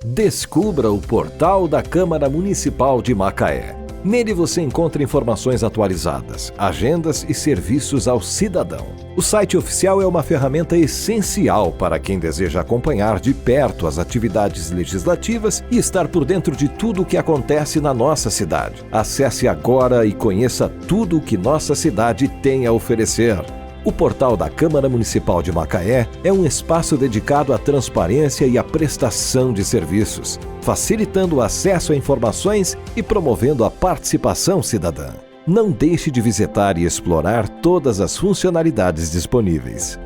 Descubra o portal da Câmara Municipal de Macaé. Nele você encontra informações atualizadas, agendas e serviços ao cidadão. O site oficial é uma ferramenta essencial para quem deseja acompanhar de perto as atividades legislativas e estar por dentro de tudo o que acontece na nossa cidade. Acesse agora e conheça tudo o que nossa cidade tem a oferecer. O portal da Câmara Municipal de Macaé é um espaço dedicado à transparência e à prestação de serviços, facilitando o acesso a informações e promovendo a participação cidadã. Não deixe de visitar e explorar todas as funcionalidades disponíveis.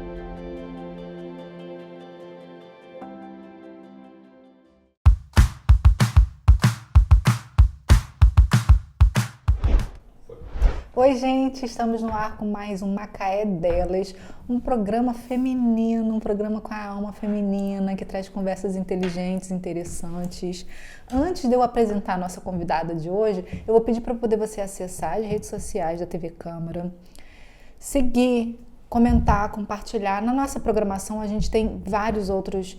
Oi, gente, estamos no ar com mais um Macaé Delas, um programa feminino, um programa com a alma feminina, que traz conversas inteligentes, interessantes. Antes de eu apresentar a nossa convidada de hoje, eu vou pedir para poder você acessar as redes sociais da TV Câmara, seguir, comentar, compartilhar. Na nossa programação a gente tem vários outros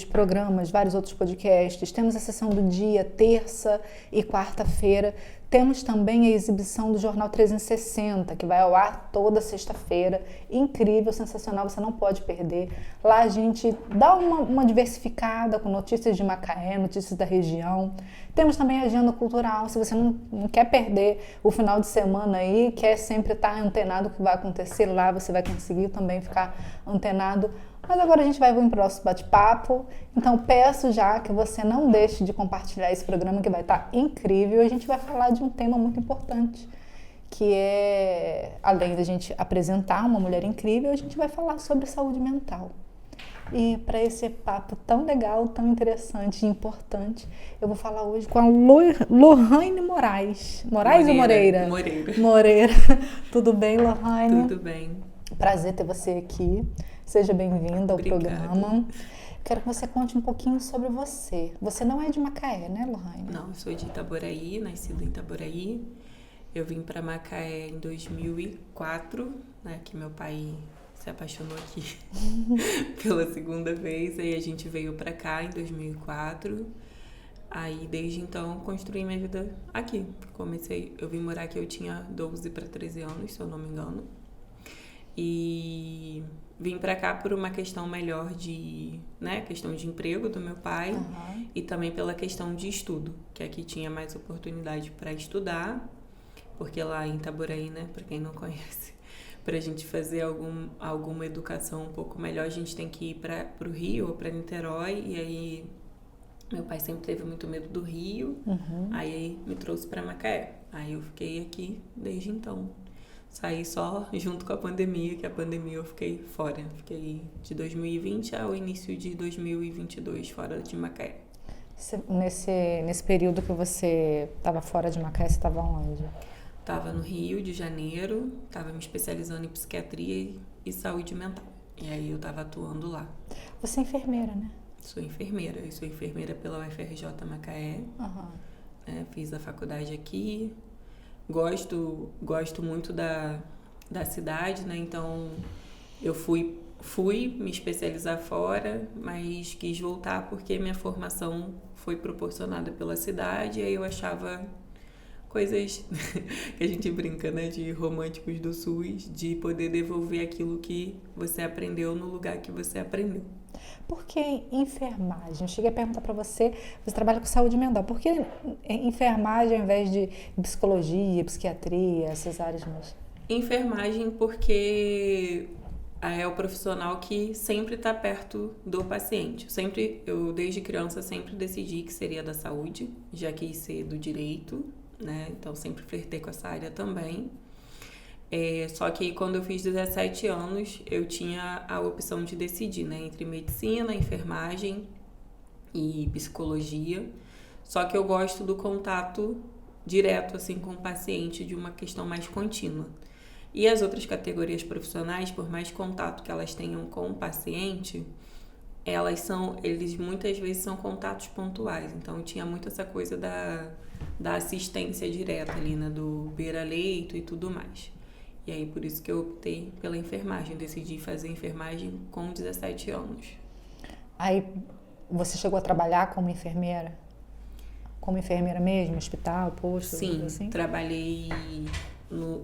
programas, vários outros podcasts. Temos a sessão do dia, terça e quarta-feira. Temos também a exibição do Jornal 360, que vai ao ar toda sexta-feira. Incrível, sensacional, você não pode perder. Lá a gente dá uma diversificada com notícias de Macaé, notícias da região. Temos também a agenda cultural, se você não quer perder o final de semana aí, quer sempre estar antenado o que vai acontecer lá, você vai conseguir também ficar antenado. Mas agora a gente vai vir para o nosso bate-papo, então peço já que você não deixe de compartilhar esse programa que vai estar incrível. A gente vai falar de um tema muito importante, que é, além da gente apresentar uma mulher incrível, a gente vai falar sobre saúde mental. E para esse papo tão legal, tão interessante e importante, eu vou falar hoje com a Lohane Moraes. Moraes ou Moreira? Moreira. Tudo bem, Lohane? Tudo bem. Prazer ter você aqui. Seja bem-vinda ao programa. Quero que você conte um pouquinho sobre você. Você não é de Macaé, né, Lohane? Não, eu sou de Itaboraí, nascida em Itaboraí. Eu vim para Macaé em 2004, né, que meu pai se apaixonou aqui pela segunda vez. Aí a gente veio para cá em 2004. Aí, desde então, construí minha vida aqui. Eu vim morar aqui, eu tinha 12 para 13 anos, se eu não me engano. E vim pra cá por uma questão melhor questão de emprego do meu pai. Uhum. E também pela questão de estudo, que aqui tinha mais oportunidade para estudar, porque lá em Itaboraí, né, para quem não conhece, pra gente fazer alguma educação um pouco melhor, a gente tem que ir pro Rio ou pra Niterói, e aí meu pai sempre teve muito medo do Rio. Uhum. Aí me trouxe pra Macaé. Aí eu fiquei aqui desde então. Saí só junto com a pandemia, que a pandemia eu fiquei fora. Fiquei de 2020 ao início de 2022 fora de Macaé. Nesse período que você estava fora de Macaé, você estava onde? Estava no Rio de Janeiro, estava me especializando em psiquiatria e saúde mental. E aí eu estava atuando lá. Você é enfermeira, né? Sou enfermeira. Eu sou enfermeira pela UFRJ Macaé. Uhum. Fiz a faculdade aqui. Gosto muito da cidade, né? Então eu fui me especializar fora, mas quis voltar porque minha formação foi proporcionada pela cidade, e aí eu achava coisas que a gente brinca, né, de românticos do SUS, de poder devolver aquilo que você aprendeu no lugar que você aprendeu. Por que enfermagem? Eu cheguei a perguntar para você, você trabalha com saúde mental, por que enfermagem ao invés de psicologia, psiquiatria, essas áreas mais? Enfermagem porque é o profissional que sempre está perto do paciente. Eu desde criança sempre decidi que seria da saúde, já quis ser do direito, né? Então sempre flertei com essa área também. Só que quando eu fiz 17 anos, eu tinha a opção de decidir, né, entre medicina, enfermagem e psicologia. Só que eu gosto do contato direto assim, com o paciente, de uma questão mais contínua. E as outras categorias profissionais, por mais contato que elas tenham com o paciente, eles muitas vezes são contatos pontuais. Então, tinha muito essa coisa da assistência direta ali, né, do beira-leito e tudo mais. E aí, por isso que eu optei pela enfermagem. Decidi fazer enfermagem com 17 anos. Aí, Você chegou a trabalhar como enfermeira? Como enfermeira mesmo, hospital, posto? Sim, assim? trabalhei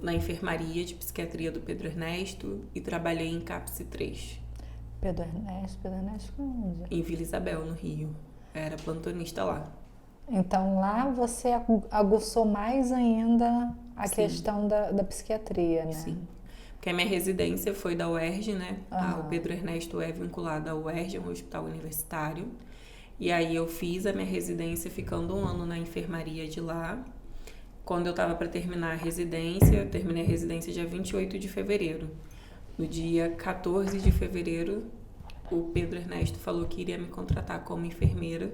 na enfermaria de psiquiatria do Pedro Ernesto e trabalhei em CAPS 3. Pedro Ernesto onde? Em Vila Isabel, no Rio. Era plantonista lá. Então lá você aguçou mais ainda a Sim. questão da psiquiatria, né? Sim. Porque a minha residência foi da UERJ, né? Aham. O Pedro Ernesto é vinculado à UERJ, um hospital universitário. E aí eu fiz a minha residência ficando 1 ano na enfermaria de lá. Quando eu estava para terminar a residência, eu terminei a residência dia 28 de fevereiro. No dia 14 de fevereiro, o Pedro Ernesto falou que iria me contratar como enfermeira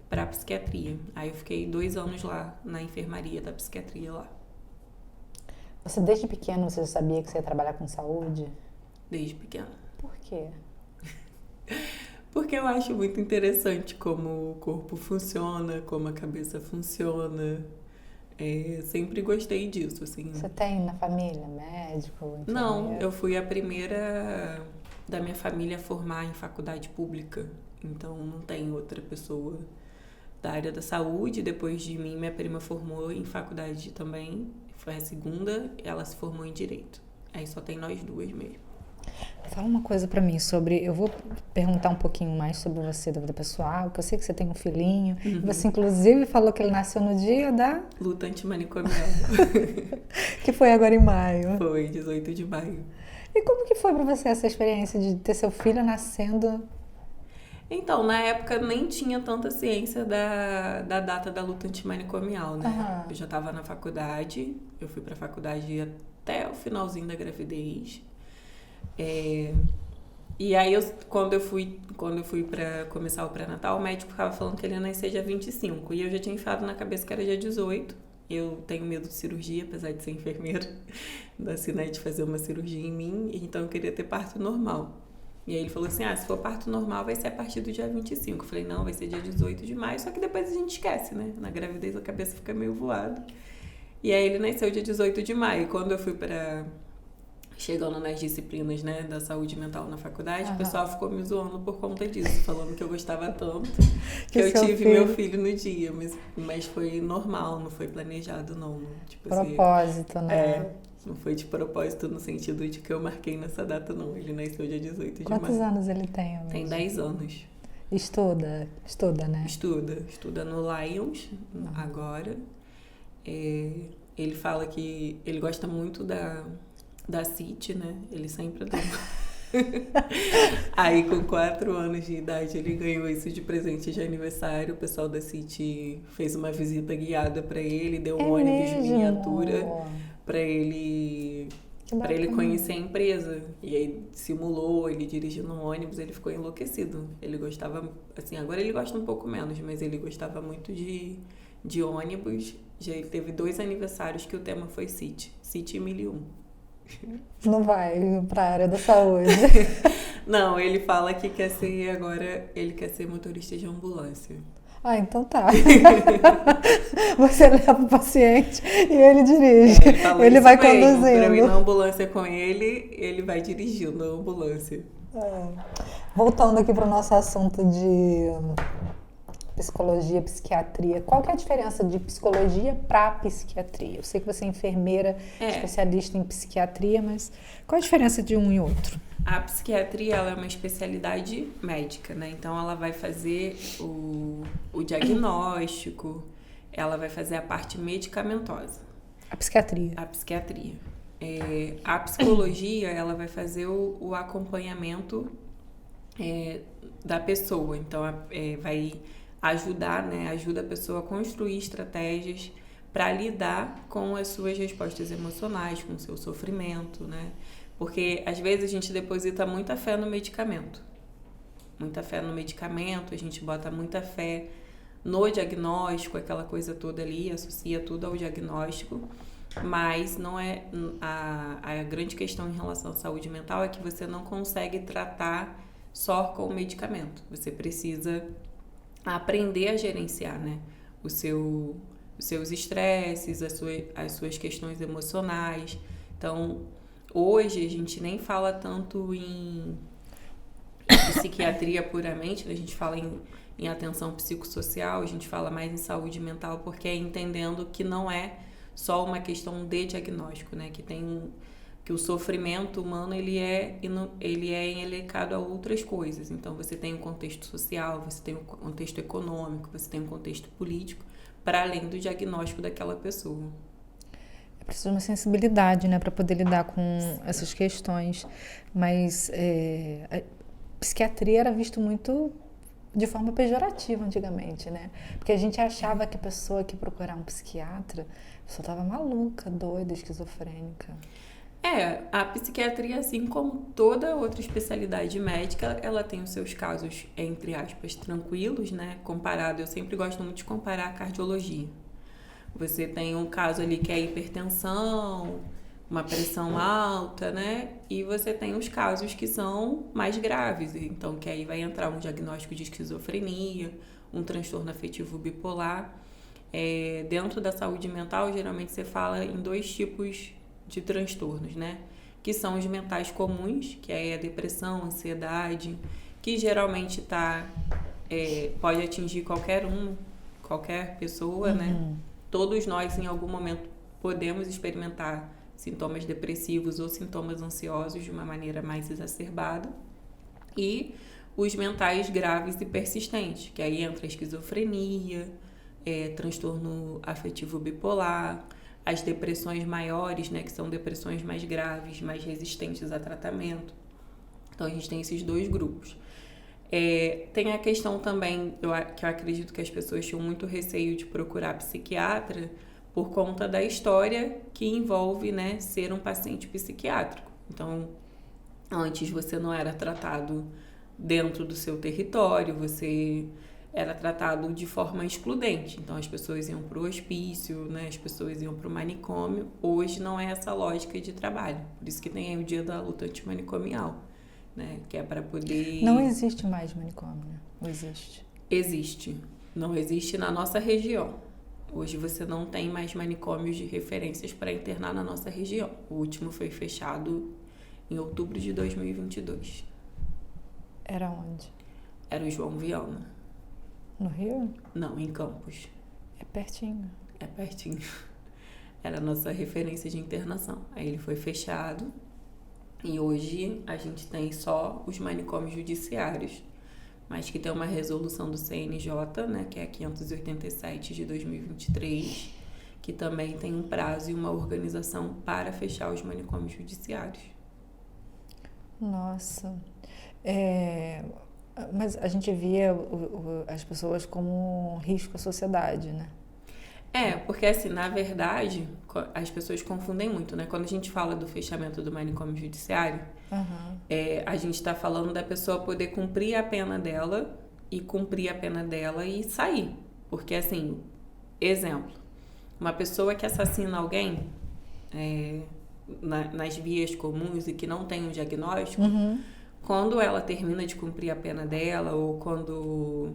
para psiquiatria. Aí eu fiquei 2 anos lá na enfermaria da psiquiatria lá. Você desde pequeno você já sabia que você ia trabalhar com saúde? Desde pequena. Por quê? Porque eu acho muito interessante como o corpo funciona, como a cabeça funciona. Sempre gostei disso, assim. Você tem na família médico, enfermeiro? Não, eu fui a primeira da minha família a formar em faculdade pública. Então não tem outra pessoa da área da saúde. Depois de mim, minha prima formou em faculdade também. Foi a segunda, ela se formou em Direito. Aí só tem nós duas mesmo. Fala uma coisa pra mim sobre... Eu vou perguntar um pouquinho mais sobre você, da vida pessoal, que eu sei que você tem um filhinho. Uhum. Você, inclusive, falou que ele nasceu no dia da... Luta antimanicomial. Que foi agora em maio. Foi 18 de maio. E como que foi pra você essa experiência de ter seu filho nascendo? Então, na época nem tinha tanta ciência da data da luta antimanicomial, né? Aham. Eu já estava na faculdade, eu fui pra faculdade até o finalzinho da gravidez. E aí, quando eu fui para começar o pré-natal, o médico ficava falando que ele ia nascer dia 25. E eu já tinha enfiado na cabeça que era dia 18. Eu tenho medo de cirurgia, apesar de ser enfermeira, da Cinete fazer uma cirurgia em mim, então eu queria ter parto normal. E aí ele falou assim, se for parto normal vai ser a partir do dia 25. Eu falei, não, vai ser dia 18 de maio, só que depois a gente esquece, né? Na gravidez a cabeça fica meio voada. E aí ele nasceu dia 18 de maio. Quando eu fui chegando nas disciplinas, né, da saúde mental na faculdade, o pessoal ficou me zoando por conta disso, falando que eu gostava tanto que eu tive meu filho no dia, mas foi normal, não foi planejado, não. Tipo, Propósito, assim, né? Não foi de propósito no sentido de que eu marquei nessa data, não. Ele nasceu dia 18 de maio. Quantos anos ele tem? Amigo? Tem 10 anos. Estuda, né? Estuda no Lions agora. Ele fala que ele gosta muito da City, né? Ele sempre dá. Aí, com 4 anos de idade, ele ganhou isso de presente de aniversário. O pessoal da City fez uma visita guiada pra ele, deu um ônibus miniatura pra ele conhecer a empresa. E aí simulou, ele dirigindo um ônibus, ele ficou enlouquecido. Ele gostava, assim, agora ele gosta um pouco menos, mas ele gostava muito de ônibus. Já teve 2 aniversários que o tema foi City 1001. Não vai pra área da saúde. Não, ele fala que quer ser agora, ele quer ser motorista de ambulância. Então tá. Você leva o paciente e ele dirige. Ele vai conduzindo. Pra eu ir na ambulância com ele vai dirigindo a ambulância. Voltando aqui para o nosso assunto de psicologia, psiquiatria. Qual que é a diferença de psicologia para psiquiatria? Eu sei que você é enfermeira, especialista em psiquiatria, mas qual a diferença de um e outro? A psiquiatria, ela é uma especialidade médica, né? Então, ela vai fazer o diagnóstico, ela vai fazer a parte medicamentosa. A psiquiatria. A psiquiatria. A psicologia, ela vai fazer o acompanhamento da pessoa. Então, vai ajudar, né? Ajuda a pessoa a construir estratégias para lidar com as suas respostas emocionais, com o seu sofrimento, né? Porque, às vezes, a gente deposita muita fé no medicamento. Muita fé no medicamento, a gente bota muita fé no diagnóstico, aquela coisa toda ali, associa tudo ao diagnóstico. Mas não é... A grande questão em relação à saúde mental é que você não consegue tratar só com o medicamento. Você precisa aprender a gerenciar, né? Os seus estresses, as suas questões emocionais. Então, hoje a gente nem fala tanto em psiquiatria puramente, a gente fala em em atenção psicossocial, a gente fala mais em saúde mental, porque é entendendo que não é só uma questão de diagnóstico, né? Que o sofrimento humano ele é elencar a outras coisas. Então, você tem um contexto social, você tem um contexto econômico, você tem um contexto político, para além do diagnóstico daquela pessoa. É preciso uma sensibilidade, né, para poder lidar com essas questões. Mas a psiquiatria era visto muito de forma pejorativa antigamente, né? Porque a gente achava que a pessoa que procurar um psiquiatra, a pessoa estava maluca, doida, esquizofrênica. A psiquiatria, assim como toda outra especialidade médica, ela tem os seus casos, entre aspas, tranquilos, né? Eu sempre gosto muito de comparar a cardiologia. Você tem um caso ali que é hipertensão, uma pressão alta, né? E você tem os casos que são mais graves, então que aí vai entrar um diagnóstico de esquizofrenia, um transtorno afetivo bipolar. Dentro da saúde mental, geralmente você fala em 2 tipos de transtornos, né? Que são os mentais comuns, que é a depressão, a ansiedade, que geralmente pode atingir qualquer pessoa, né? Todos nós, em algum momento, podemos experimentar sintomas depressivos ou sintomas ansiosos de uma maneira mais exacerbada. E os mentais graves e persistentes, que aí entra a esquizofrenia, transtorno afetivo bipolar, as depressões maiores, né, que são depressões mais graves, mais resistentes a tratamento. Então, a gente tem esses 2 grupos. Tem a questão também, que eu acredito que as pessoas tinham muito receio de procurar psiquiatra por conta da história que envolve, né, ser um paciente psiquiátrico. Então, antes você não era tratado dentro do seu território, você era tratado de forma excludente. Então, as pessoas iam para o hospício, né? As pessoas iam para o manicômio. Hoje não é essa lógica de trabalho. Por isso que tem aí o Dia da Luta Antimanicomial, né? Que é para poder... Não existe mais manicômio, né? Ou existe? Existe. Não existe na nossa região. Hoje você não tem mais manicômios de referências para internar na nossa região. O último foi fechado em outubro de 2022. Era onde? Era o João Viana. No Rio? Não, em Campos. É pertinho. É pertinho. Era a nossa referência de internação. Aí ele foi fechado e hoje a gente tem só os manicômios judiciários, mas que tem uma resolução do CNJ, né, que é a 587 de 2023, que também tem um prazo e uma organização para fechar os manicômios judiciários. Nossa. Mas a gente via as pessoas como um risco à sociedade, né? Porque assim, na verdade, as pessoas confundem muito, né? Quando a gente fala do fechamento do manicômio judiciário, a gente está falando da pessoa poder cumprir a pena dela e sair. Porque assim, exemplo, uma pessoa que assassina alguém nas vias comuns e que não tem um diagnóstico, quando ela termina de cumprir a pena dela ou quando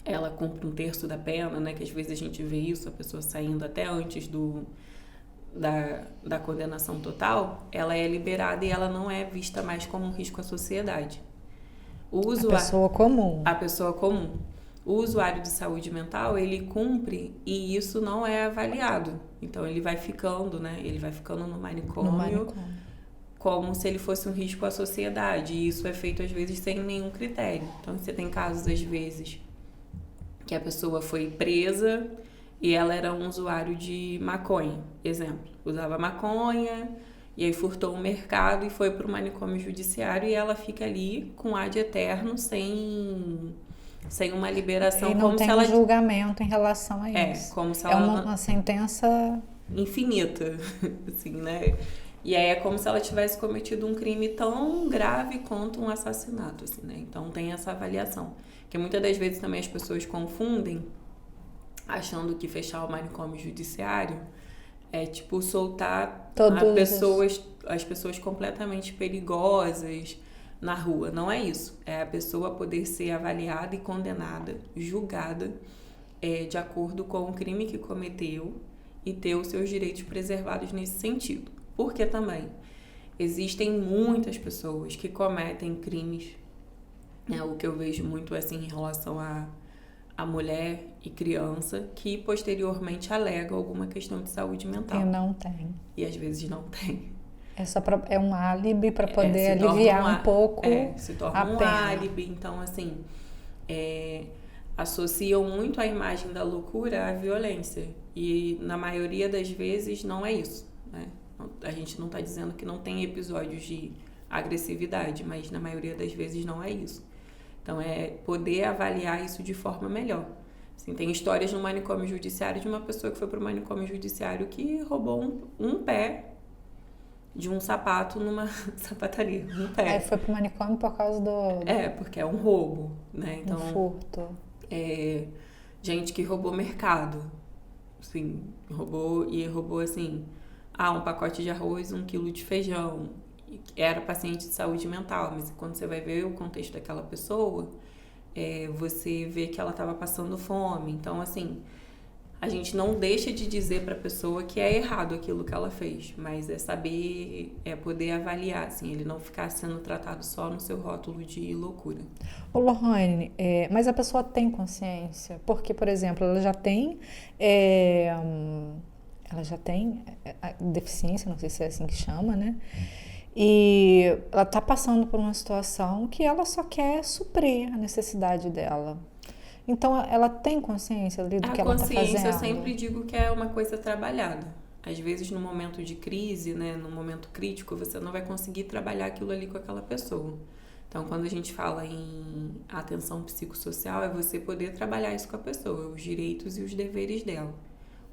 ela cumpre 1/3 da pena, né, que às vezes a gente vê isso, a pessoa saindo até antes da condenação total, ela é liberada e ela não é vista mais como um risco à sociedade. A pessoa comum. O usuário de saúde mental, ele cumpre e isso não é avaliado. Então, ele vai ficando, né, no manicômio. Como se ele fosse um risco à sociedade. E isso é feito, às vezes, sem nenhum critério. Então, você tem casos, às vezes, que a pessoa foi presa e ela era um usuário de maconha. Exemplo, usava maconha e aí furtou um mercado e foi para o manicômio judiciário e ela fica ali com ad eterno sem uma liberação. E não tem um julgamento em relação a isso. Como se ela uma sentença... infinita, assim, né? E aí é como se ela tivesse cometido um crime tão grave quanto um assassinato, assim, né? Então tem essa avaliação. Que muitas das vezes também as pessoas confundem, achando que fechar o manicômio judiciário é tipo soltar as pessoas completamente perigosas na rua. Não é isso. É a pessoa poder ser avaliada e condenada, julgada, de acordo com o crime que cometeu e ter os seus direitos preservados nesse sentido. Porque também existem muitas pessoas que cometem crimes né? O que eu vejo muito assim em relação a mulher e criança que posteriormente alegam alguma questão de saúde mental. E não tem. E às vezes não tem. É um álibi para poder aliviar um pouco se torna a um pena. álibi. Então, assim, associam muito a imagem da loucura à violência. E na maioria das vezes não é isso, né? A gente não está dizendo que não tem episódios de agressividade, mas na maioria das vezes não é isso. Então, é poder avaliar isso de forma melhor. Assim, tem histórias no manicômio judiciário de uma pessoa que foi para o manicômio judiciário que roubou um pé de um sapato numa sapataria, um pé. Aí foi pro manicômio por causa do... porque é um roubo, né? Então, furto. Gente que roubou mercado. Assim, roubou assim, um pacote de arroz, 1 quilo de feijão. Era paciente de saúde mental, mas quando você vai ver o contexto daquela pessoa, você vê que ela estava passando fome. Então, assim, a gente não deixa de dizer para a pessoa que é errado aquilo que ela fez, mas é saber, poder avaliar, assim, ele não ficar sendo tratado só no seu rótulo de loucura. Ô, Lohane, mas a pessoa tem consciência? Porque, por exemplo, ela já tem a deficiência, não sei se é assim que chama, né? E ela está passando por uma situação que ela só quer suprir a necessidade dela. Então, ela tem consciência ali do que ela está fazendo? A consciência, eu sempre digo que é uma coisa trabalhada. Às vezes, no momento de crise, né, no momento crítico, você não vai conseguir trabalhar aquilo ali com aquela pessoa. Então, quando a gente fala em atenção psicossocial, é você poder trabalhar isso com a pessoa, os direitos e os deveres dela.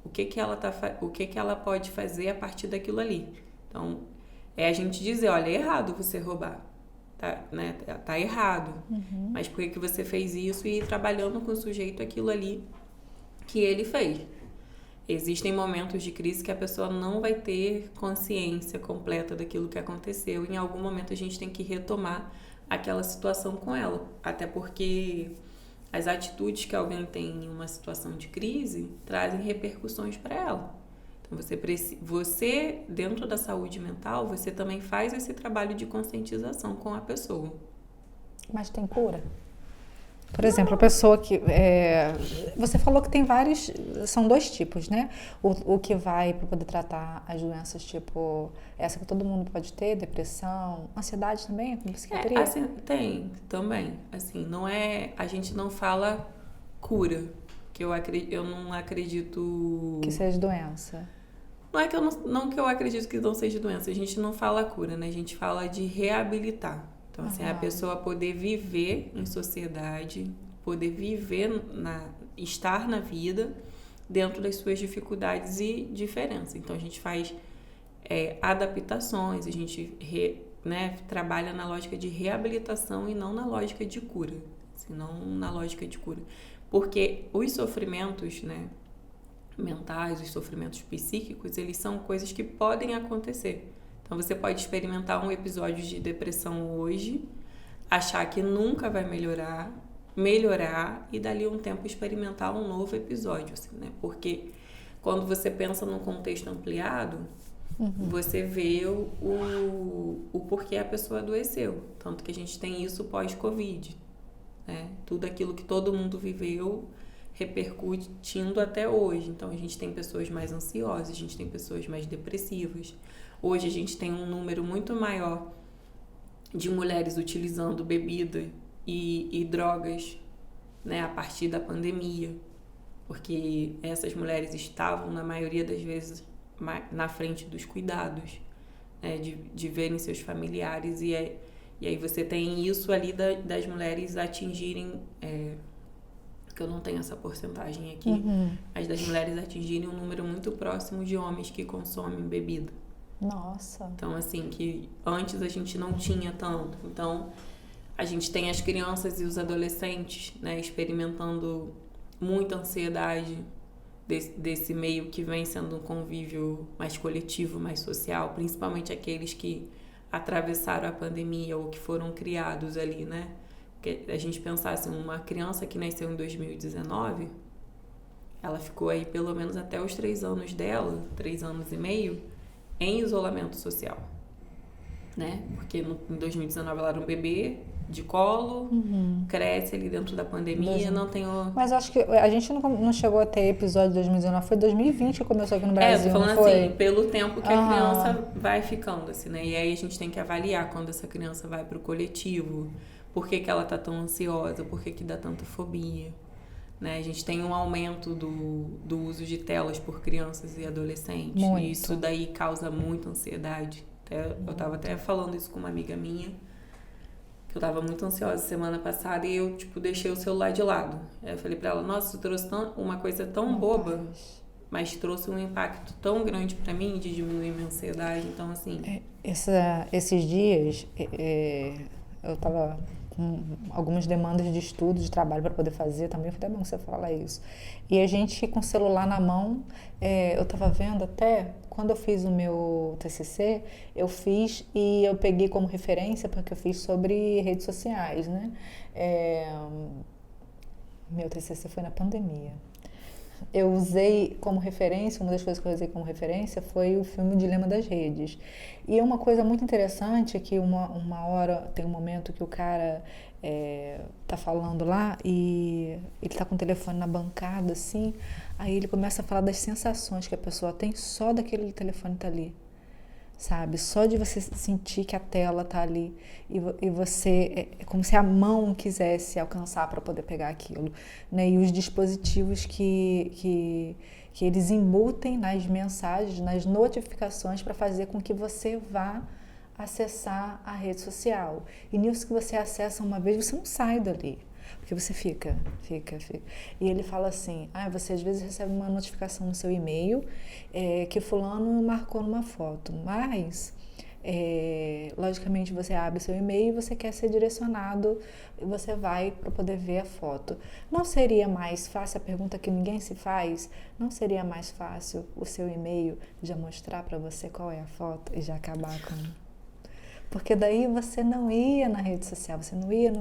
O que ela pode fazer a partir daquilo ali. Então, a gente dizer, olha, é errado você roubar. Tá errado. Uhum. Mas por que você fez isso? E ir trabalhando com o sujeito aquilo ali que ele fez. Existem momentos de crise que a pessoa não vai ter consciência completa daquilo que aconteceu. Em algum momento a gente tem que retomar aquela situação com ela. Até porque as atitudes que alguém tem em uma situação de crise trazem repercussões para ela. Então, você, dentro da saúde mental, você também faz esse trabalho de conscientização com a pessoa. Mas tem cura? Por exemplo, a pessoa que... você falou que tem vários... São 2 tipos, né? O que vai para poder tratar as doenças, tipo... Essa que todo mundo pode ter, depressão, ansiedade também, com psiquiatria? Assim, tem também. Assim, não é... A gente não fala cura, que eu não acredito... Que seja doença. Não é que não que eu acredito que não seja doença, a gente não fala cura, né? A gente fala de reabilitar. Então, assim, a pessoa poder viver em sociedade, poder viver, estar na vida dentro das suas dificuldades e diferenças. Então, a gente faz adaptações, a gente trabalha na lógica de reabilitação e não na lógica de cura. Assim, não na lógica de cura. Porque os sofrimentos, né, mentais, os sofrimentos psíquicos, eles são coisas que podem acontecer. Então, você pode experimentar um episódio de depressão hoje, achar que nunca vai melhorar e dali um tempo experimentar um novo episódio, assim, né? Porque quando você pensa num contexto ampliado, você vê o porquê a pessoa adoeceu. Tanto que a gente tem isso pós-Covid, né? Tudo aquilo que todo mundo viveu repercutindo até hoje. Então, a gente tem pessoas mais ansiosas, a gente tem pessoas mais depressivas. Hoje, a gente tem um número muito maior de mulheres utilizando bebida e drogas, né, a partir da pandemia, porque essas mulheres estavam, na maioria das vezes, na frente dos cuidados, né, de verem seus familiares, e aí você tem isso ali das mulheres atingirem... que eu não tenho essa porcentagem aqui, mas das mulheres atingirem um número muito próximo de homens que consomem bebida. Nossa! Então, assim, que antes a gente não tinha tanto. Então, a gente tem as crianças e os adolescentes, né, experimentando muita ansiedade desse meio que vem sendo um convívio mais coletivo, mais social, principalmente aqueles que atravessaram a pandemia ou que foram criados ali, né? Porque a gente pensasse, uma criança que nasceu em 2019, ela ficou aí pelo menos até os 3 anos dela, 3 anos e meio, em isolamento social, né? Porque em 2019 ela era um bebê, de colo, cresce ali dentro da pandemia, não tem o... Mas acho que a gente não chegou a ter episódio de 2019, foi 2020 que começou aqui no Brasil, tô falando não foi? assim, pelo tempo que a criança vai ficando, assim, né? E aí a gente tem que avaliar quando essa criança vai pro coletivo, por que ela tá tão ansiosa, por que dá tanta fobia, né? A gente tem um aumento do uso de telas por crianças e adolescentes. Muito. E isso daí causa muita ansiedade. Eu tava até falando isso com uma amiga minha, que eu tava muito ansiosa semana passada e eu, tipo, deixei o celular de lado. Aí eu falei pra ela, nossa, tu trouxe uma coisa tão boba, mas trouxe um impacto tão grande pra mim de diminuir minha ansiedade. Então, assim... Esses dias, eu tava com algumas demandas de estudo, de trabalho para poder fazer, também foi até bom você falar isso. E a gente com o celular na mão, eu tava vendo até, quando eu fiz o meu TCC, eu fiz e eu peguei como referência, porque eu fiz sobre redes sociais, né? Meu TCC foi na pandemia. Eu usei como referência, uma das coisas que eu usei como referência foi o filme Dilema das Redes. E uma coisa muito interessante é que uma hora, tem um momento que o cara tá falando lá e ele tá com o telefone na bancada, assim, aí ele começa a falar das sensações que a pessoa tem só daquele telefone tá ali. Sabe? Só de você sentir que a tela tá ali e você... É como se a mão quisesse alcançar para poder pegar aquilo, né? E os dispositivos que eles embutem nas mensagens, nas notificações para fazer com que você vá acessar a rede social. E nisso que você acessa uma vez, você não sai dali. Porque você fica. E ele fala assim, você às vezes recebe uma notificação no seu e-mail que fulano marcou numa foto, mas logicamente você abre seu e-mail e você quer ser direcionado e você vai para poder ver a foto. Não seria mais fácil, a pergunta que ninguém se faz, não seria mais fácil o seu e-mail já mostrar para você qual é a foto e já acabar com... Porque daí você não ia na rede social, você não ia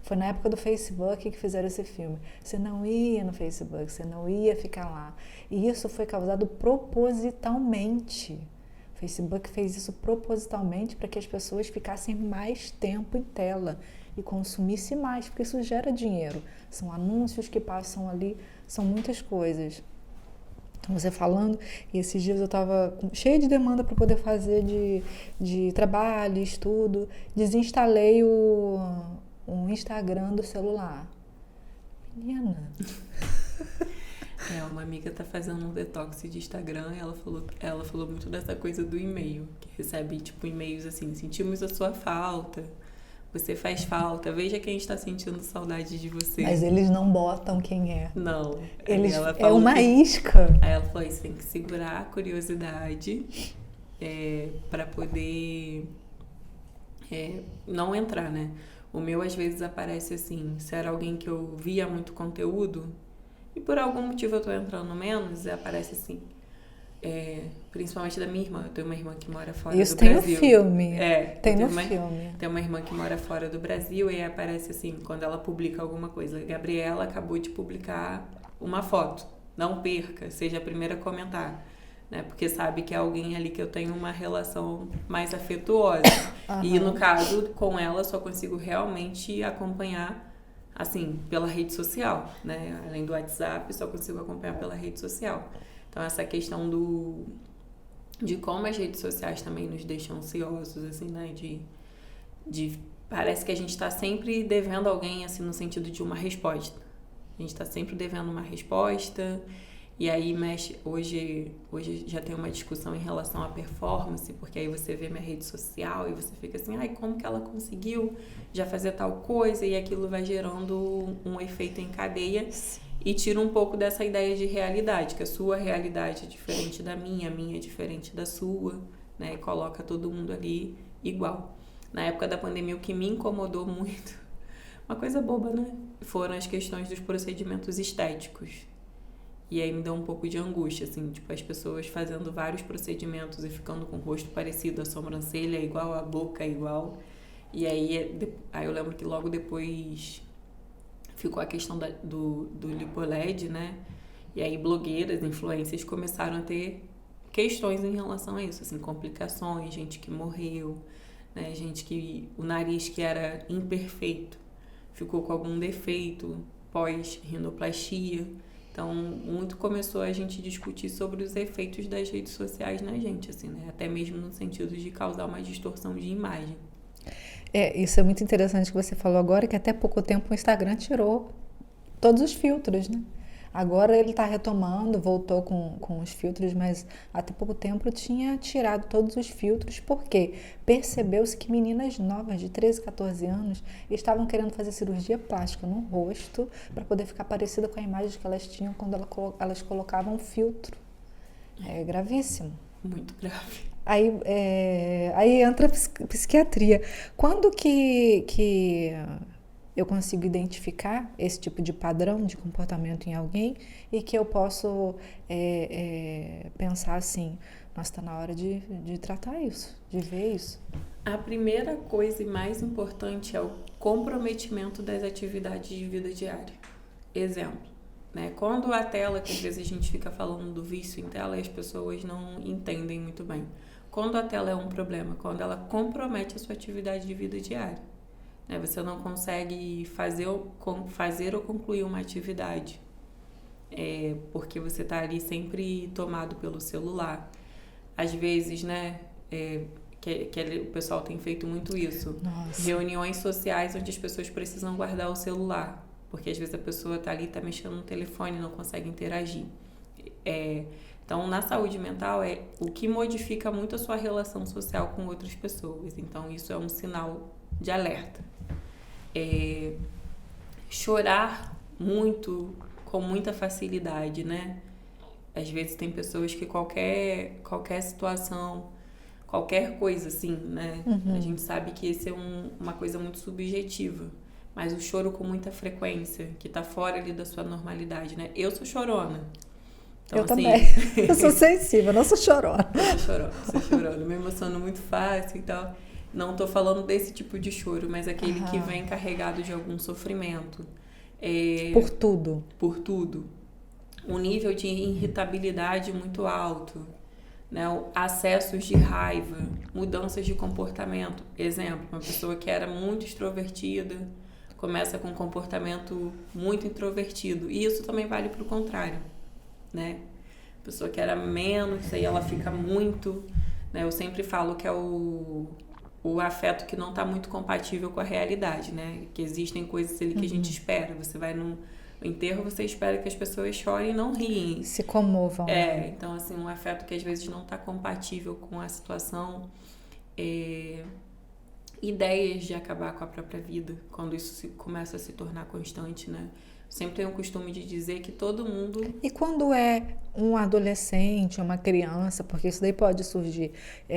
Foi na época do Facebook que fizeram esse filme. Você não ia no Facebook, você não ia ficar lá. E isso foi causado propositalmente. O Facebook fez isso propositalmente para que as pessoas ficassem mais tempo em tela e consumissem mais, porque isso gera dinheiro. São anúncios que passam ali, são muitas coisas. Você falando, e esses dias eu estava cheia de demanda para poder fazer de trabalho, estudo, desinstalei o Instagram do celular. Menina. Uma amiga tá fazendo um detox de Instagram e ela falou muito dessa coisa do e-mail, que recebe, tipo, e-mails assim, sentimos a sua falta, você faz falta, veja quem está sentindo saudade de você. Mas eles não botam quem é. Não. É uma isca. Aí ela falou, você tem que segurar a curiosidade para poder não entrar, né? O meu às vezes aparece assim, se era alguém que eu via muito conteúdo e por algum motivo eu tô entrando menos, aparece assim. Principalmente da minha irmã. Eu tenho uma irmã que mora fora do Brasil. Isso tem no filme. Tem no filme. Tem uma irmã que mora fora do Brasil e aí aparece assim, quando ela publica alguma coisa. Gabriela acabou de publicar uma foto. Não perca, seja a primeira a comentar. Né? Porque sabe que é alguém ali que eu tenho uma relação mais afetuosa. E no caso, com ela, só consigo realmente acompanhar assim, pela rede social, né? Além do WhatsApp, só consigo acompanhar pela rede social. Então, essa questão de como as redes sociais também nos deixam ansiosos, assim, né? Parece que a gente está sempre devendo alguém, assim, no sentido de uma resposta. A gente está sempre devendo uma resposta. E aí mexe, hoje já tem uma discussão em relação à performance, porque aí você vê minha rede social e você fica assim, como que ela conseguiu já fazer tal coisa? E aquilo vai gerando um efeito em cadeia e tira um pouco dessa ideia de realidade, que a sua realidade é diferente da minha, a minha é diferente da sua, né? E coloca todo mundo ali igual. Na época da pandemia, o que me incomodou muito, uma coisa boba, né? Foram as questões dos procedimentos estéticos. E aí me deu um pouco de angústia, assim, tipo, as pessoas fazendo vários procedimentos e ficando com o rosto parecido, a sobrancelha igual, a boca igual. E aí eu lembro que logo depois ficou a questão do LipoLed, né? E aí blogueiras, influencers começaram a ter questões em relação a isso, assim, complicações, gente que morreu, né? Gente que o nariz que era imperfeito ficou com algum defeito pós-rinoplastia. Então, muito começou a gente discutir sobre os efeitos das redes sociais na gente, assim, né? Até mesmo no sentido de causar uma distorção de imagem. Isso é muito interessante que você falou agora, que até pouco tempo o Instagram tirou todos os filtros, né? Agora ele está retomando, voltou com os filtros, mas até pouco tempo tinha tirado todos os filtros, porque percebeu-se que meninas novas de 13, 14 anos estavam querendo fazer cirurgia plástica no rosto para poder ficar parecida com a imagem que elas tinham quando elas colocavam filtro. É gravíssimo. Muito grave. Aí entra a psiquiatria. Quando que eu consigo identificar esse tipo de padrão de comportamento em alguém e que eu posso pensar assim, nossa, está na hora de tratar isso, de ver isso? A primeira coisa e mais importante é o comprometimento das atividades de vida diária. Exemplo, né? Quando a tela, que às vezes a gente fica falando do vício em tela e as pessoas não entendem muito bem. Quando a tela é um problema, quando ela compromete a sua atividade de vida diária. Você não consegue fazer ou concluir uma atividade porque você está ali sempre tomado pelo celular. Às vezes, né, o pessoal tem feito muito isso. Nossa. Reuniões sociais onde as pessoas precisam guardar o celular, porque às vezes a pessoa está ali, está mexendo no telefone e não consegue interagir. Então, na saúde mental, o que modifica muito a sua relação social com outras pessoas. Então, isso é um sinal de alerta. Chorar muito, com muita facilidade, né? Às vezes tem pessoas que qualquer situação, qualquer coisa assim, né? A gente sabe que esse é uma coisa muito subjetiva, mas o choro com muita frequência, que tá fora ali da sua normalidade, né? Eu sou chorona. Então, eu assim, também. Eu sou sensível, não sou chorona. Sou chorona. Me emociono muito fácil e tal. Não estou falando desse tipo de choro, mas aquele que vem carregado de algum sofrimento. Por tudo. Por tudo. Um nível de irritabilidade muito alto, né? Acessos de raiva, mudanças de comportamento. Exemplo, uma pessoa que era muito extrovertida começa com um comportamento muito introvertido. E isso também vale para o contrário, né? A pessoa que era menos, aí ela fica muito... Né? Eu sempre falo que é o afeto que não está muito compatível com a realidade, né? Que existem coisas ali que a gente espera. Você vai no enterro, você espera que as pessoas chorem e não riem. Se comovam. Então, assim, um afeto que às vezes não está compatível com a situação. Ideias de acabar com a própria vida, quando isso começa a se tornar constante, né? Sempre tenho o costume de dizer que todo mundo... E quando é um adolescente, uma criança, porque isso daí pode surgir,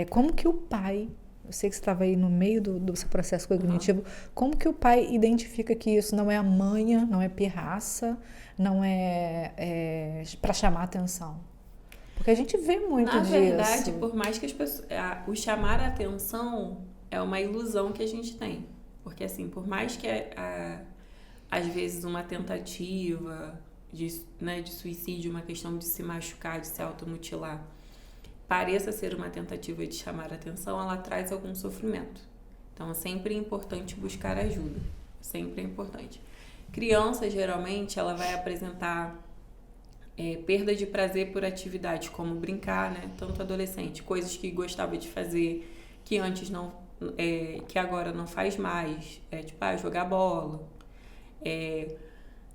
como que o pai... Eu sei que você estava aí no meio do seu processo cognitivo. Como que o pai identifica que isso não é a manha, não é pirraça, não é para chamar atenção? Porque a gente vê muito disso. Na verdade, por mais que as pessoas... O chamar a atenção é uma ilusão que a gente tem. Porque, assim, por mais que às vezes uma tentativa de suicídio, uma questão de se machucar, de se automutilar, pareça ser uma tentativa de chamar a atenção, ela traz algum sofrimento. Então, é sempre importante buscar ajuda. Sempre é importante. Criança, geralmente, ela vai apresentar perda de prazer por atividades como brincar, né? Tanto adolescente, coisas que gostava de fazer, que antes não... que agora não faz mais. Tipo, jogar bola.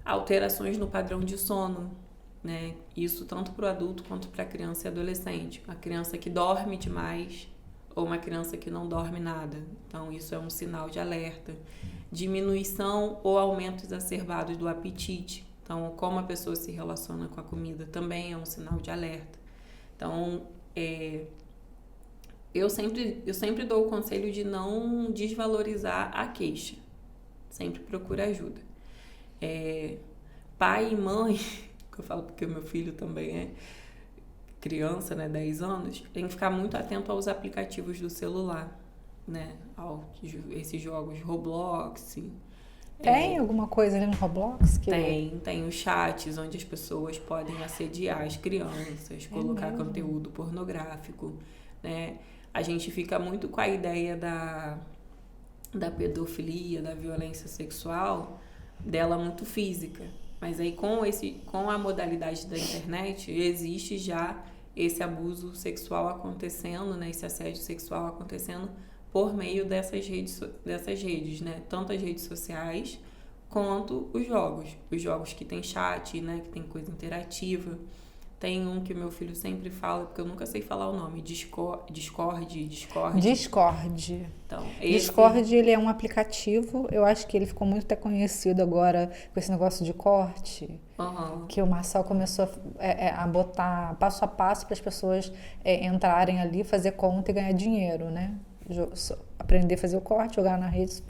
Alterações no padrão de sono, né? Isso tanto para o adulto quanto para a criança e adolescente. Uma criança que dorme demais ou uma criança que não dorme nada. Então, isso é um sinal de alerta. Diminuição ou aumento exacerbado do apetite. Então, como a pessoa se relaciona com a comida também é um sinal de alerta. Então, eu sempre dou o conselho de não desvalorizar a queixa. Sempre procura ajuda. Pai e mãe... que eu falo porque o meu filho também é criança, né, 10 anos, tem que ficar muito atento aos aplicativos do celular, né, esses jogos Roblox. Tem alguma coisa ali no Roblox? Tem os chats onde as pessoas podem assediar as crianças, colocar conteúdo pornográfico, né, a gente fica muito com a ideia da pedofilia, da violência sexual, dela muito física. Mas aí com a modalidade da internet, existe já esse abuso sexual acontecendo, né? Esse assédio sexual acontecendo por meio dessas redes, né? Tanto as redes sociais quanto os jogos. Os jogos que tem chat, né? Que tem coisa interativa. Tem um que meu filho sempre fala, porque eu nunca sei falar o nome, Discord. Então, Discord, ele é um aplicativo, eu acho que ele ficou muito até conhecido agora com esse negócio de corte, que o Marcel começou a botar passo a passo para as pessoas entrarem ali, fazer conta e ganhar dinheiro, né? Aprender a fazer o corte, jogar na rede,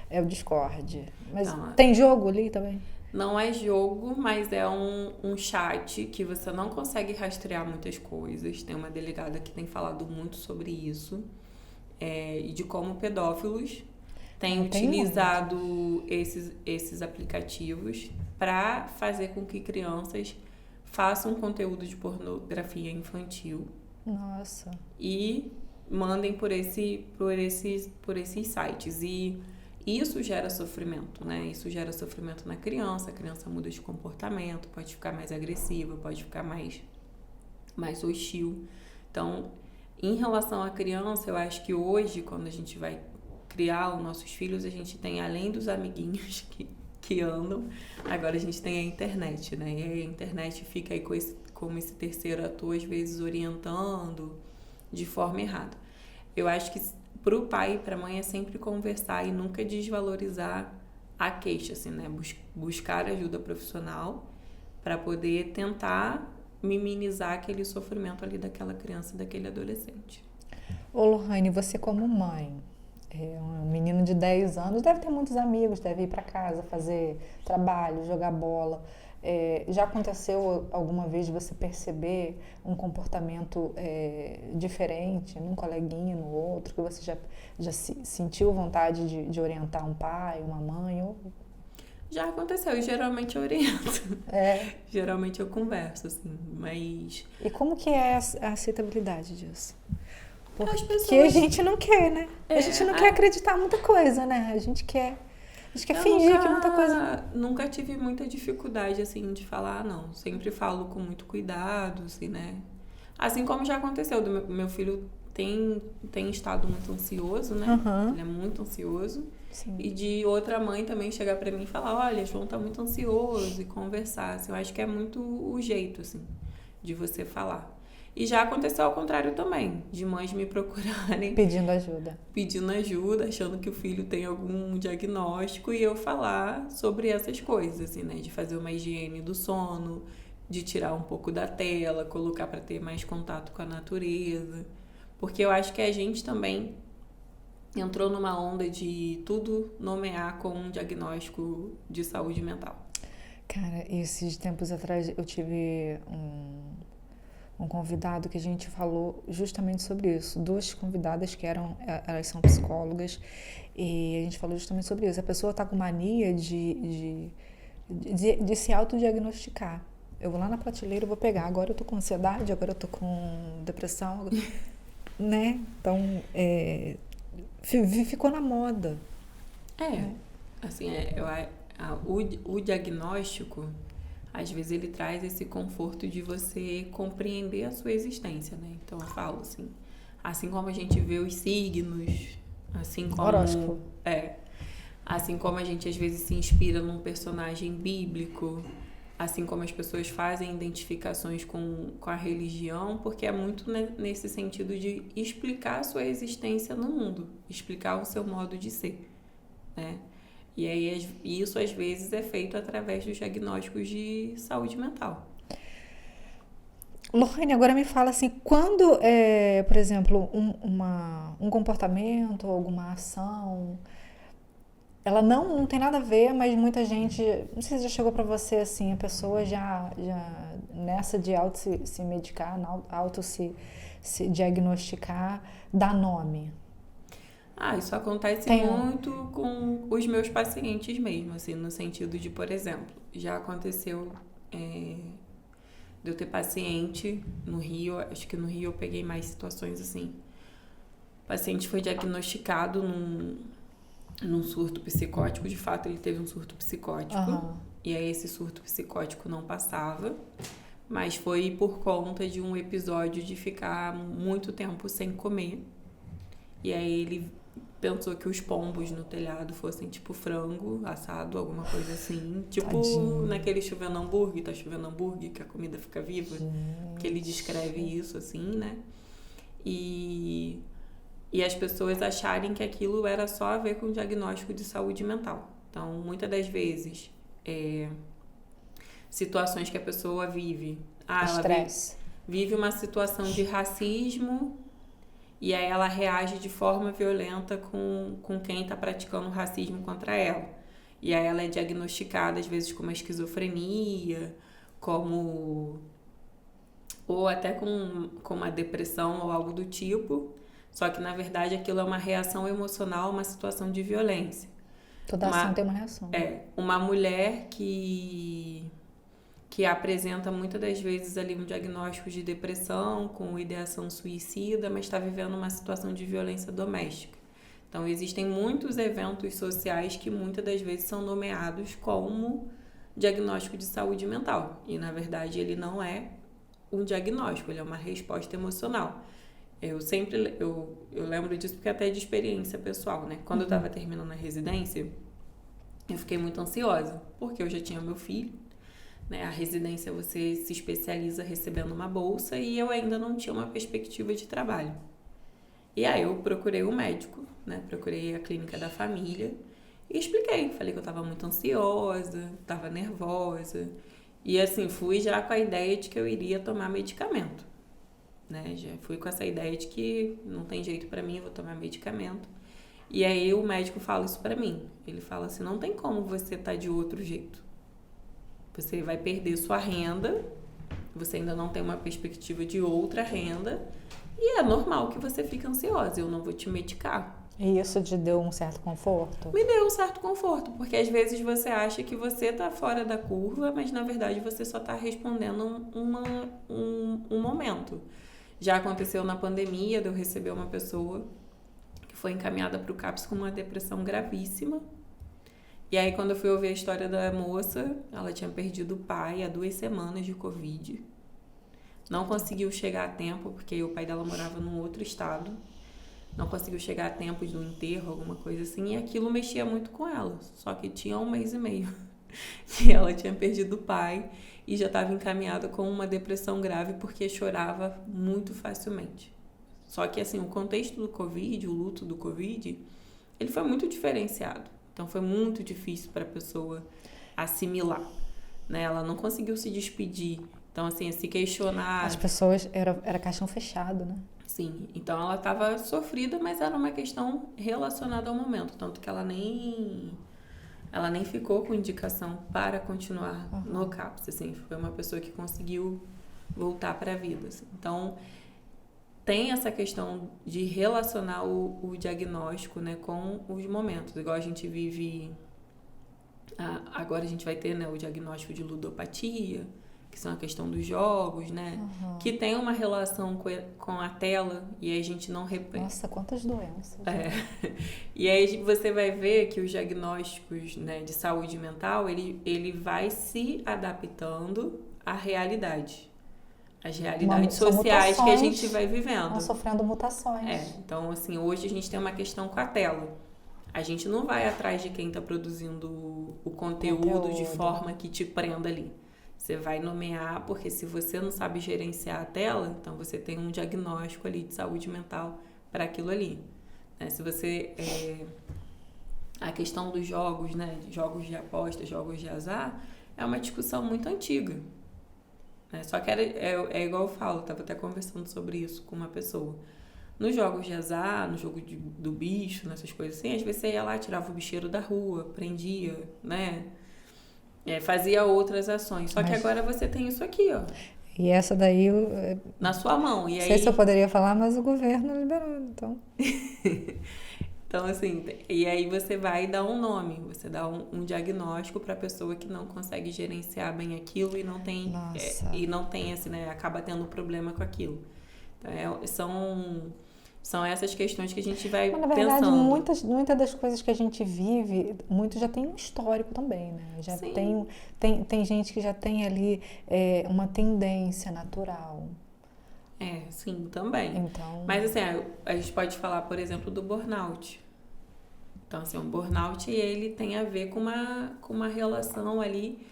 é o Discord. Mas tem jogo ali também? Não é jogo, mas é um chat que você não consegue rastrear muitas coisas. Tem uma delegada que tem falado muito sobre isso. E de como pedófilos têm utilizado esses aplicativos para fazer com que crianças façam conteúdo de pornografia infantil. Nossa. E mandem por esses sites. E isso gera sofrimento, né? Isso gera sofrimento na criança. A criança muda de comportamento, pode ficar mais agressiva, pode ficar mais hostil. Então, em relação à criança, eu acho que hoje, quando a gente vai criar os nossos filhos, a gente tem, além dos amiguinhos que andam, agora a gente tem a internet, né? E a internet fica aí como esse terceiro ator, às vezes orientando de forma errada. Eu acho que para o pai e para a mãe é sempre conversar e nunca desvalorizar a queixa, assim, né? Buscar ajuda profissional para poder tentar minimizar aquele sofrimento ali daquela criança, daquele adolescente. Ô, Lohane, você como mãe, um menino de 10 anos, deve ter muitos amigos, deve ir para casa fazer trabalho, jogar bola. Já aconteceu alguma vez de você perceber um comportamento diferente num coleguinha, no outro, que você já sentiu vontade de orientar um pai, uma mãe? Já aconteceu, e geralmente eu oriento. Geralmente eu converso, assim, mas... E como que é a aceitabilidade disso? Porque a gente não quer, né? A gente não quer acreditar muita coisa, né? A gente quer fingir que muita coisa... Nunca tive muita dificuldade, assim, de falar, não. Sempre falo com muito cuidado, assim, né? Assim como já aconteceu, meu filho tem estado muito ansioso, né? Ele é muito ansioso. Sim. E de outra mãe também chegar pra mim e falar, olha, João tá muito ansioso, e conversar. Assim, eu acho que é muito o jeito, assim, de você falar. E já aconteceu ao contrário também, de mães me procurarem... Pedindo ajuda, achando que o filho tem algum diagnóstico, e eu falar sobre essas coisas, assim, né? De fazer uma higiene do sono, de tirar um pouco da tela, colocar para ter mais contato com a natureza. Porque eu acho que a gente também entrou numa onda de tudo nomear como um diagnóstico de saúde mental. Cara, esses tempos atrás eu tive um convidado que a gente falou justamente sobre isso. Duas convidadas que elas são psicólogas, e a gente falou justamente sobre isso. A pessoa está com mania de se autodiagnosticar. Eu vou lá na prateleira e vou pegar. Agora eu tô com ansiedade, agora eu tô com depressão, né? Então, ficou na moda. Assim, o diagnóstico, às vezes ele traz esse conforto de você compreender a sua existência, né? Então eu falo assim como a gente vê os signos, assim como... Horóscopo. Assim como a gente às vezes se inspira num personagem bíblico, assim como as pessoas fazem identificações com a religião, porque é muito nesse sentido de explicar a sua existência no mundo, explicar o seu modo de ser, né? E aí isso às vezes é feito através dos diagnósticos de saúde mental. Lohane, agora me fala assim, quando, por exemplo, um comportamento, alguma ação, ela não tem nada a ver, mas muita gente, não sei se já chegou para você assim, a pessoa já nessa de auto se medicar, auto se diagnosticar, dá nome. Isso acontece muito com os meus pacientes mesmo, assim, no sentido de, por exemplo, já aconteceu de eu ter paciente no Rio, acho que no Rio eu peguei mais situações assim, O paciente foi diagnosticado num surto psicótico. De fato, ele teve um surto psicótico. E aí esse surto psicótico não passava. Mas foi por conta de um episódio de ficar muito tempo sem comer. E aí ele pensou que os pombos no telhado fossem tipo frango assado, alguma coisa assim. Tipo Tadinho. naquele chovendo hambúrguer, tá chovendo hambúrguer, que a comida fica viva. Que ele descreve isso, assim, né? E as pessoas acharem que aquilo era só a ver com o diagnóstico de saúde mental. Então, muitas das vezes, situações que a pessoa vive. Estresse. Vive uma situação de racismo e aí ela reage de forma violenta com quem está praticando racismo contra ela. E aí ela é diagnosticada, às vezes, com uma esquizofrenia, ou até com uma depressão ou algo do tipo. Só que, na verdade, aquilo é uma reação emocional, uma situação de violência. Toda ação tem uma reação. Uma mulher que apresenta muitas das vezes ali um diagnóstico de depressão com ideação suicida, mas está vivendo uma situação de violência doméstica. Então, existem muitos eventos sociais que muitas das vezes são nomeados como diagnóstico de saúde mental. E, na verdade, ele não é um diagnóstico, ele é uma resposta emocional. Eu lembro disso porque até é de experiência pessoal, né? Quando eu estava terminando a residência, eu fiquei muito ansiosa, porque eu já tinha meu filho, né? A residência você se especializa recebendo uma bolsa e eu ainda não tinha uma perspectiva de trabalho. E aí eu procurei um médico, né? Procurei a clínica da família e expliquei. Falei que eu estava muito ansiosa, estava nervosa. E assim, fui já com a ideia de que eu iria tomar medicamento, né? Já fui com essa ideia de que não tem jeito pra mim, eu vou tomar medicamento. E aí o médico fala isso pra mim. Ele fala assim, não tem como você estar de outro jeito. Você vai perder sua renda, você ainda não tem uma perspectiva de outra renda, e é normal que você fique ansiosa, eu não vou te medicar. E isso te deu um certo conforto? Me deu um certo conforto, porque às vezes você acha que você tá fora da curva, mas na verdade você só tá respondendo um momento. Já aconteceu na pandemia de eu receber uma pessoa que foi encaminhada para o CAPS com uma depressão gravíssima. E aí, quando eu fui ouvir a história da moça, ela tinha perdido o pai há 2 semanas de Covid. Não conseguiu chegar a tempo, porque o pai dela morava num outro estado. Não conseguiu chegar a tempo de um enterro, alguma coisa assim. E aquilo mexia muito com ela. Só que tinha 1 mês e meio que ela tinha perdido o pai e já estava encaminhada com uma depressão grave porque chorava muito facilmente. Só que, assim, o contexto do Covid, o luto do Covid, ele foi muito diferenciado. Então, foi muito difícil para a pessoa assimilar, né? Ela não conseguiu se despedir. Então, assim, se questionar... As pessoas... Era caixão fechado, né? Sim. Então, ela estava sofrida, mas era uma questão relacionada ao momento. Tanto que ela nem ficou com indicação para continuar no CAPS, assim. Foi uma pessoa que conseguiu voltar para a vida, assim. Então... tem essa questão de relacionar o diagnóstico, né, com os momentos. Igual a gente vive... agora a gente vai ter, né, o diagnóstico de ludopatia, que são a questão dos jogos, né? Que tem uma relação com a tela e aí a gente não reprende. Nossa, quantas doenças. E aí você vai ver que os diagnósticos, né, de saúde mental, ele vai se adaptando à realidade. As realidades sociais que a gente vai vivendo. Vão sofrendo mutações. Então, assim, hoje a gente tem uma questão com a tela. A gente não vai atrás de quem está produzindo o conteúdo de forma que te prenda ali. Você vai nomear, porque se você não sabe gerenciar a tela, então você tem um diagnóstico ali de saúde mental para aquilo ali. Se você... a questão dos jogos, né? Jogos de aposta, jogos de azar, é uma discussão muito antiga. Só que é igual eu falo, eu estava até conversando sobre isso com uma pessoa. Nos jogos de azar, no jogo do bicho, nessas coisas assim, às vezes você ia lá, tirava o bicheiro da rua, prendia, né? Fazia outras ações. Só que agora você tem isso aqui, ó. E essa daí... na sua mão. E não aí... sei se eu poderia falar, mas o governo liberou, então... Então, assim, e aí você vai dar um nome, você dá um diagnóstico para a pessoa que não consegue gerenciar bem aquilo e não tem esse, né, acaba tendo problema com aquilo. Então, São essas questões que a gente vai Mas, na verdade, pensando. muitas das coisas que a gente vive, muito já tem um histórico também, né? Já Sim. tem gente que já tem ali uma tendência natural. Sim, também. Então, Mas assim, a gente pode falar, por exemplo, do burnout. Então, assim, o burnout, ele tem a ver com uma relação ali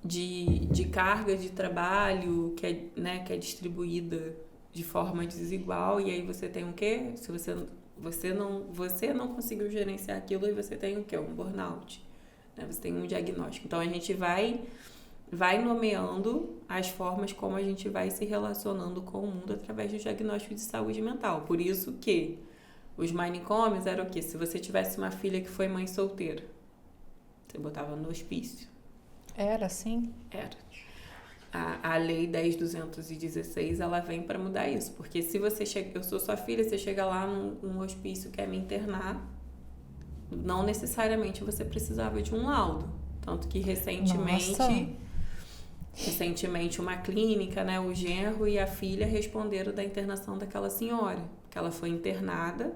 de carga de trabalho que é distribuída de forma desigual, e aí você tem o quê? Se você não conseguiu gerenciar aquilo, aí você tem o quê? Um burnout. Né? Você tem um diagnóstico. Então, a gente vai nomeando as formas como a gente vai se relacionando com o mundo através do diagnóstico de saúde mental. Por isso que os manicômios eram o quê? Se você tivesse uma filha que foi mãe solteira, você botava no hospício. era assim? Era. A lei 10.216, ela vem para mudar isso. Porque se você chega... Eu sou sua filha, você chega lá num hospício, quer me internar, não necessariamente você precisava de um laudo. Tanto que recentemente uma clínica, né, o genro e a filha responderam da internação daquela senhora. Que ela foi internada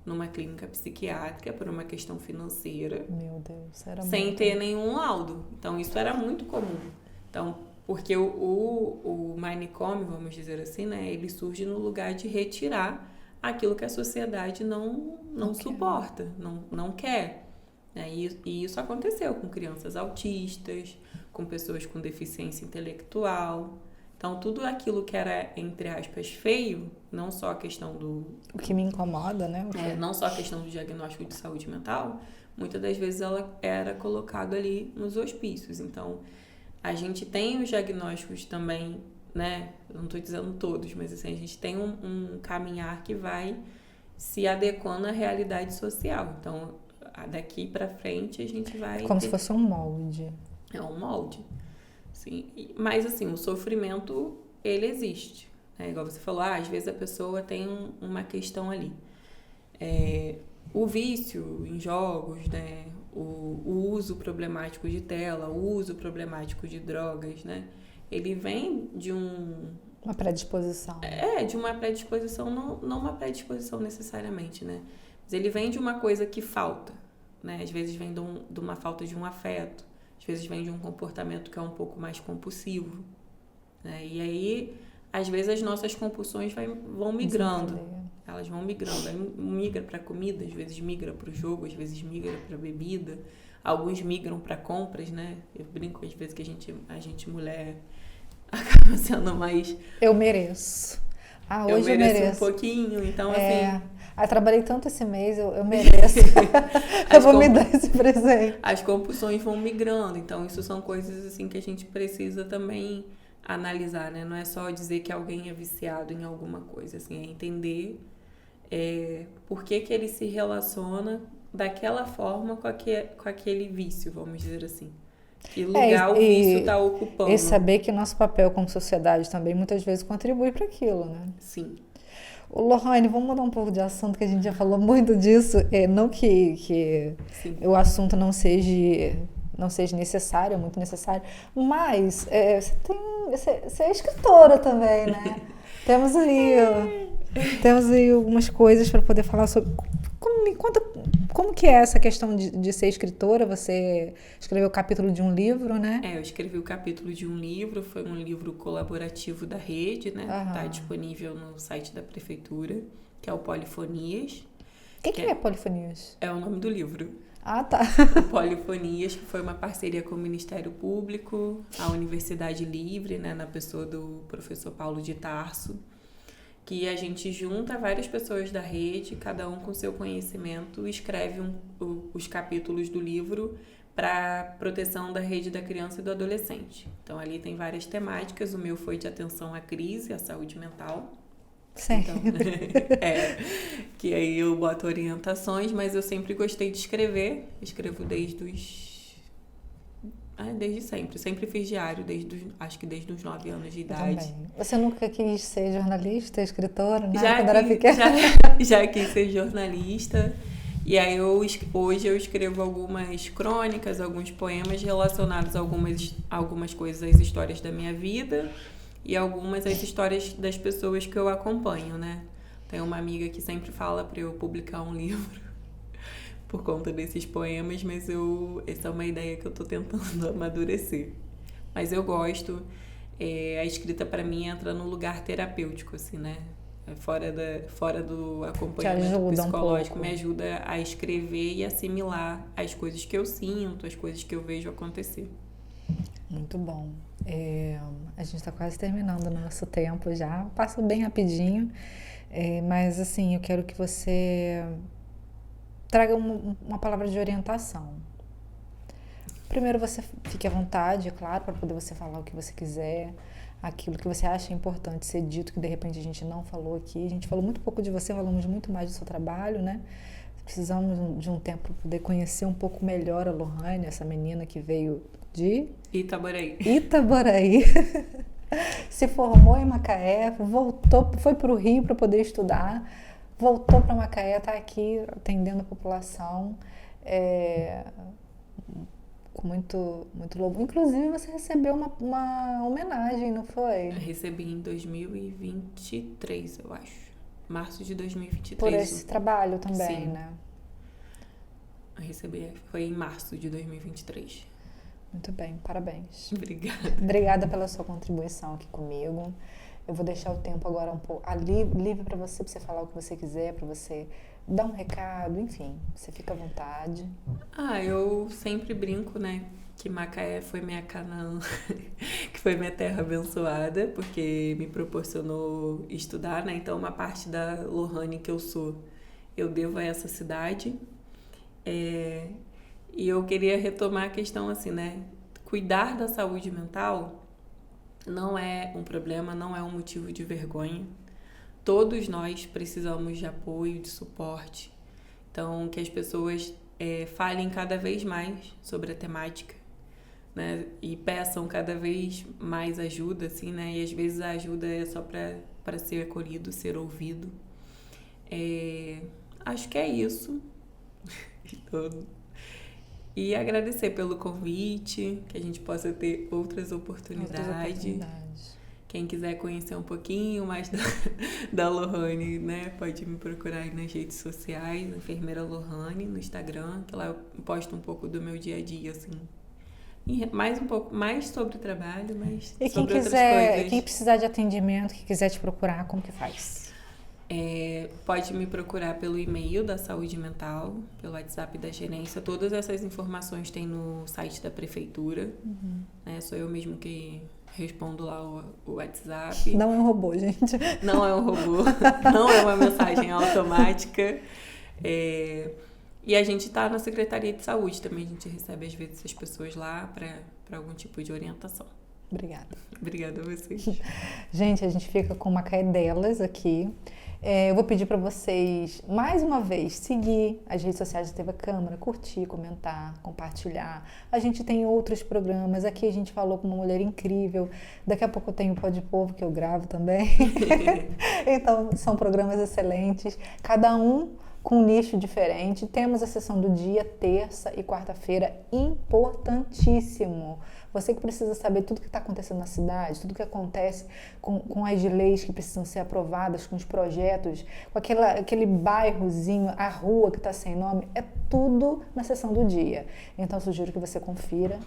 numa clínica psiquiátrica por uma questão financeira. Meu Deus, era sem muito. ter nenhum laudo. Então, isso era muito comum. Então, porque o manicômio, vamos dizer assim, né, ele surge no lugar de retirar aquilo que a sociedade não suporta, não quer. Né? E isso aconteceu com crianças autistas, com pessoas com deficiência intelectual. Então, tudo aquilo que era, entre aspas, feio, não só a questão do... O que me incomoda, né? não só a questão do diagnóstico de saúde mental, muitas das vezes ela era colocada ali nos hospícios. Então, a gente tem os diagnósticos também, né? Eu não estou dizendo todos, mas assim, a gente tem um caminhar que vai se adequando à realidade social. Então, daqui para frente, a gente vai... Como se fosse um molde. É um molde. Sim. Mas, assim, o sofrimento, ele existe. Né? Igual você falou, às vezes a pessoa tem uma questão ali. O vício em jogos, né? O uso problemático de tela, o uso problemático de drogas, né? Ele vem de uma predisposição. De uma predisposição, não uma predisposição necessariamente, né? Mas ele vem de uma coisa que falta, né? Às vezes vem de uma falta de um afeto, às vezes vem de um comportamento que é um pouco mais compulsivo, né? E aí, às vezes as nossas compulsões vão migrando. Elas vão migrando. Aí migra para comida, às vezes migra para o jogo, às vezes migra para bebida. Alguns migram para compras, né? Eu brinco às vezes que a gente mulher acaba sendo mais... Eu mereço. Hoje eu mereço um pouquinho, então assim... Eu trabalhei tanto esse mês, eu mereço. Eu vou me dar esse presente. As compulsões vão migrando, então isso são coisas assim que a gente precisa também analisar, né? Não é só dizer que alguém é viciado em alguma coisa, assim, é entender por que ele se relaciona daquela forma com aquele vício, vamos dizer assim. Que lugar o vício está ocupando. E saber que nosso papel como sociedade também muitas vezes contribui para aquilo, né? Sim. Lohane, vamos mudar um pouco de assunto, que a gente já falou muito disso. Não que o assunto não seja necessário, é muito necessário, mas você é escritora também, né? Temos aí algumas coisas para poder falar sobre... Me conta como que é essa questão de ser escritora. Você escreveu o capítulo de um livro, né? Eu escrevi o capítulo de um livro, foi um livro colaborativo da rede, né? Está disponível no site da prefeitura, que é o Polifonias. O que é Polifonias? É o nome do livro. Ah, tá. O Polifonias, que foi uma parceria com o Ministério Público, a Universidade Livre, né? Na pessoa do professor Paulo de Tarso, que a gente junta várias pessoas da rede, cada um com seu conhecimento, escreve os capítulos do livro para proteção da rede da criança e do adolescente. Então, ali tem várias temáticas. O meu foi de atenção à crise, à saúde mental. Sim. Então, que aí eu boto orientações, mas eu sempre gostei de escrever. Escrevo desde sempre. Sempre fiz diário, acho que desde os 9 anos de idade. Também. Você nunca quis ser jornalista, escritora, né? Já Quando era pequena? Já quis ser jornalista. E aí hoje eu escrevo algumas crônicas, alguns poemas relacionados a algumas coisas, as histórias da minha vida e algumas as histórias das pessoas que eu acompanho, né? Tem uma amiga que sempre fala para eu publicar um livro por conta desses poemas, mas essa é uma ideia que eu tô tentando amadurecer. Mas eu gosto, a escrita para mim entra no lugar terapêutico, assim, né? Fora do acompanhamento psicológico, me ajuda a escrever e assimilar as coisas que eu sinto, as coisas que eu vejo acontecer. Muito bom. A gente está quase terminando o nosso tempo já, passa bem rapidinho, mas assim, eu quero que você traga uma palavra de orientação. Primeiro, você fique à vontade, é claro, para poder você falar o que você quiser, aquilo que você acha importante ser dito, que de repente a gente não falou aqui. A gente falou muito pouco de você, falamos muito mais do seu trabalho, né? Precisamos de um tempo para poder conhecer um pouco melhor a Lohane, essa menina que veio de Itaboraí. Se formou em Macaé, voltou, foi para o Rio para poder estudar, voltou para Macaé, está aqui atendendo a população, com muito louvor. Inclusive, você recebeu uma homenagem, não foi? Eu recebi em 2023, eu acho. Março de 2023. Por esse trabalho também, sim, né? Eu recebi, foi em março de 2023. Muito bem, parabéns. Obrigada. Obrigada pela sua contribuição aqui comigo. Eu vou deixar o tempo agora um pouco livre para você falar o que você quiser, para você dar um recado, enfim, você fica à vontade. Eu sempre brinco, né, que Macaé foi minha Canaã, que foi minha terra abençoada, porque me proporcionou estudar, né, então uma parte da Lohane que eu sou, eu devo a essa cidade. E eu queria retomar a questão assim, né, cuidar da saúde mental não é um problema, não é um motivo de vergonha. Todos nós precisamos de apoio, de suporte. Então, que as pessoas falem cada vez mais sobre a temática, né? E peçam cada vez mais ajuda, assim, né? E às vezes a ajuda é só para ser acolhido, ser ouvido. Acho que é isso. E agradecer pelo convite, que a gente possa ter outras oportunidades. Quem quiser conhecer um pouquinho mais da Lohane, né, pode me procurar aí nas redes sociais, Enfermeira Lohane, no Instagram, que lá eu posto um pouco do meu dia a dia, assim. E mais um pouco mais sobre o trabalho, mas sobre outras coisas. Quem precisar de atendimento, que quiser te procurar, como que faz? Pode me procurar pelo e-mail da Saúde Mental, pelo WhatsApp da gerência. Todas essas informações tem no site da prefeitura. Né? Sou eu mesmo que respondo lá o WhatsApp. Não é um robô, gente. Não é um robô. Não é uma mensagem automática. E a gente está na Secretaria de Saúde também. A gente recebe, às vezes, as pessoas lá para algum tipo de orientação. Obrigada. Obrigada a vocês. Gente, a gente fica com Macaé Delas aqui. Eu vou pedir para vocês, mais uma vez, seguir as redes sociais da TV Câmara, curtir, comentar, compartilhar. A gente tem outros programas. Aqui a gente falou com uma mulher incrível. Daqui a pouco eu tenho o Pó de Povo, que eu gravo também. Então, são programas excelentes. Cada um com um nicho diferente. Temos a sessão do dia, terça e quarta-feira, importantíssimo. Você que precisa saber tudo que está acontecendo na cidade, tudo que acontece com as leis que precisam ser aprovadas, com os projetos, com aquele bairrozinho, a rua que está sem nome, é tudo na sessão do dia. Então, eu sugiro que você confira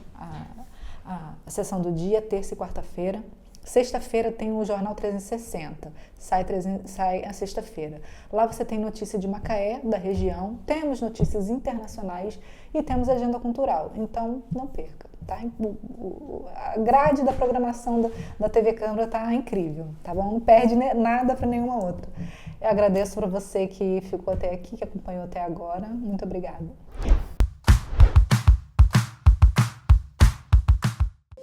a sessão do dia, terça e quarta-feira. Sexta-feira tem o Jornal 360, sai a sexta-feira. Lá você tem notícia de Macaé, da região, temos notícias internacionais e temos agenda cultural. Então, não perca, tá? A grade da programação da TV Câmara tá incrível, tá bom? Não perde nada para nenhuma outra. Eu agradeço para você que ficou até aqui, que acompanhou até agora. Muito obrigada.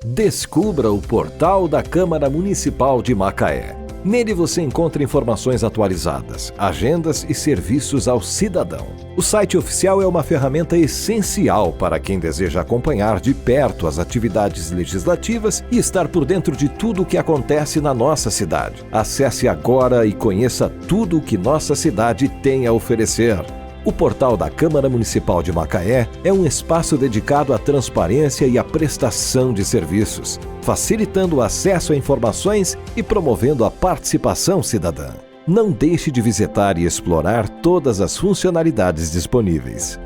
Descubra o portal da Câmara Municipal de Macaé. Nele você encontra informações atualizadas, agendas e serviços ao cidadão. O site oficial é uma ferramenta essencial para quem deseja acompanhar de perto as atividades legislativas e estar por dentro de tudo o que acontece na nossa cidade. Acesse agora e conheça tudo o que nossa cidade tem a oferecer. O portal da Câmara Municipal de Macaé é um espaço dedicado à transparência e à prestação de serviços, facilitando o acesso a informações e promovendo a participação cidadã. Não deixe de visitar e explorar todas as funcionalidades disponíveis.